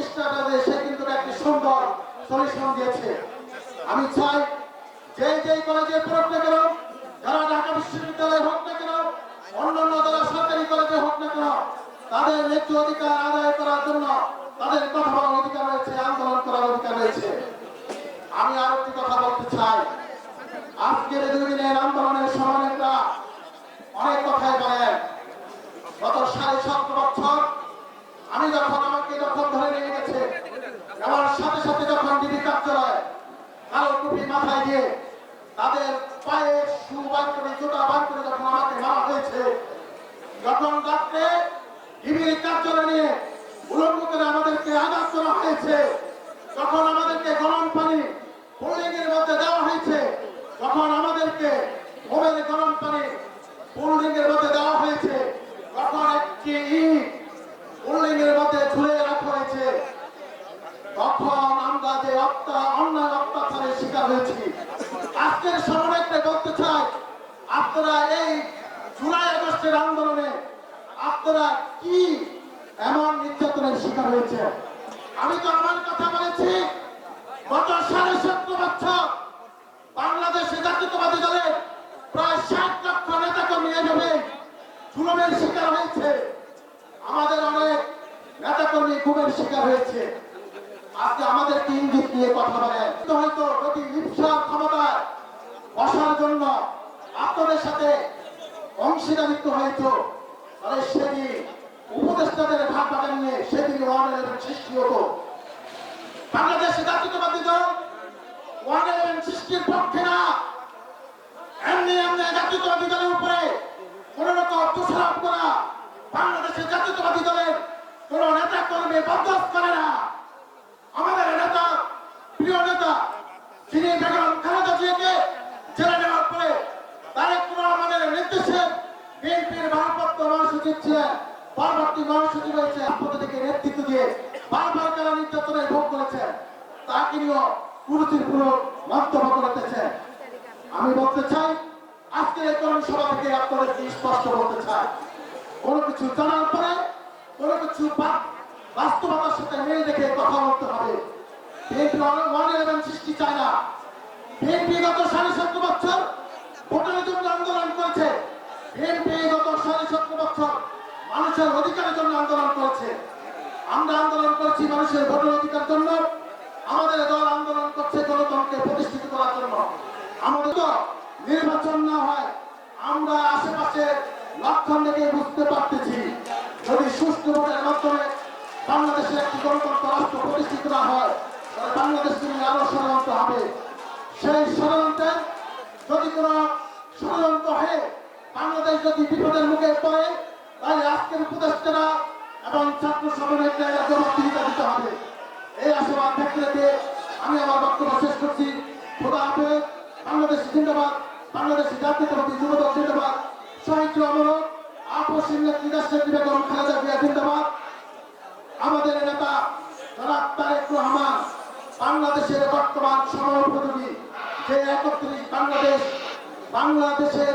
প্রতিষ্ঠাটা যে সে কিন্তু একটি সুন্দর সলিউশন দিয়েছে। আমি চাই যে কলেজে পড়ুক না কেন, যারা ঢাকা বিশ্ববিদ্যালয়ে হোক না কেন, অন্যান্য যারা সরকারি কলেজে হোক না কেন, তাদের ন্যায্য অধিকার আদায় করার জন্য তাদের কথা বলার অধিকার রয়েছে, আন্দোলন করার অধিকার রয়েছে। আমি আরো একটি কথা বলতে চাই, আজকের 2 দিনের আন্দোলনের সমানেরা অনেক কথাই বলেন। গত 7.5 বছর আমি আমাকে যখন ধরে নিয়ে গেছে, আমার সাথে সাথে যখন ডিবি কার্যালয় কালো টুপি মাথায় দিয়ে তাদের পায়ে শু বার করে জুতা বার করে যখন আমাকে মারা হয়েছে, যখন রাত্রে ডিবির কার্যালয় নিয়ে উলঙ্গ করে আমাদেরকে আঘাত করা হয়েছে, যখন আমাদেরকে গরম পানি পুলিংয়ের মধ্যে দেওয়া হয়েছে, যখন আমাদেরকে মোবাইলে গরম পানি পুলিংয়ের মধ্যে দেওয়া হয়েছে, যখন একটি ইট পুলিংয়ের মধ্যে ঝুলে রাখা হয়েছে, তখন আমরা যে অন্যায় অত্যাচারের শিকার হয়েছি। আজকের সমন্বয়কে বলতে চাই, আপনারা এই জুলাই আগস্টের আন্দোলনে আপনারা কি এমন নির্যাতনের শিকার হয়েছে? আমি তো আমার কথা বলেছি, গত 7.5 বছর বাংলাদেশে জাতীয়তাবাদী দলের প্রায় 60 লক্ষ নেতাকর্মী এভাবে জুলুমের শিকার হয়েছে। আমাদের অনেক নেতাকর্মী গুমের শিকার হয়েছে। আজকে আমাদেরকে ইঙ্গিত দিয়ে কথা বলেন, হয়তো যদি লিপসার ক্ষমতায় বসার জন্য আপনাদের সাথে অংশীদারিত্ব হয়তো, তাহলে সেদিন উপদেষ্টাদের ভাগ বাগান নিয়ে সেদিন 111 সৃষ্টি হতো। বাংলাদেশে জাতীয়তাবাদী দল 111 সৃষ্টির পক্ষে না। এমনি জাতীয়তাবাদী দলের উপরে কোন রকম দোষারোপ করা বাংলাদেশের জাতীয়তাবাদী দলের কোন নেতা কর্মী বরদাস্ত করে না। আমাদের নেতা, প্রিয় নেতা, যিনি বেগম খালেদা জিয়াকে জেলে নেওয়ার পরে তারেক রহমানের নির্দেশে বিএনপির ভারপ্রাপ্ত মহাসচিব ছিলেন, পরবর্তী মহাসচিব হয়েছে, আপনাদেরকে নেতৃত্ব দিয়ে বারবার কারা নির্যাতনের ভোগ করেছেন, তাকে নিয়েও কুরুচিপূর্ণ মন্তব্য করতেছেন। আমি বলতে চাই, আজকের এই কর্মী সভা থেকে আপনাদেরকে স্পষ্ট বলতে চাই, কোনো কিছু জানার পরে কোনো কিছু বাস্তবতার সাথে মিল রেখে কথা বলতে হবে। বিএনপি 111 সৃষ্টি চায় না। বিএনপি গত 7.5 বছর ভোটের জন্য আন্দোলন করেছে। বিএনপি গত 7.5 বছর মানুষের অধিকারের জন্য আন্দোলন করেছে। আমরা আন্দোলন করছি মানুষের ভোটের অধিকার জন্য। আমাদের দল আন্দোলন করছে গণতন্ত্রকে প্রতিষ্ঠিত করার জন্য। আমাদের তো নির্বাচন না হয়, আমরা আশেপাশে লক্ষণ দেখে বুঝতে পারতেছি, যদি সুষ্ঠু ভোটের মাধ্যমে বাংলাদেশের একটি গণতন্ত্র রাষ্ট্র প্রতিষ্ঠিত না হয়, তাহলে বাংলাদেশ নিয়ে আরো ষড়যন্ত্র হবে। সেই ষড়যন্ত্রের যদি কোন ষড়যন্ত্র হয়ে বাংলাদেশ যদি বিপদের মুখে পড়ে, তাহলে আজকের উপদেষ্টারা এবং ছাত্র সমন্বয়করা জবাবদিহিতা দিতে হবে। এই আশাবাদ ব্যক্ত রেখে আমি আমার বক্তব্য শেষ করছি। খোদা হাফেজ। বাংলাদেশ জিন্দাবাদ, বাংলাদেশ জাতীয়তাবাদী যুবদল জিন্দাবাদ, শহীদ অমরক আপসীন নেত্রী দেশনেত্রী বেগম খালেদা জিয়া জিন্দাবাদ। আমাদের নেতা জনাব তারেক রহমান বাংলাদেশের বর্তমান সময়োপযোগী যে 31 বাংলাদেশের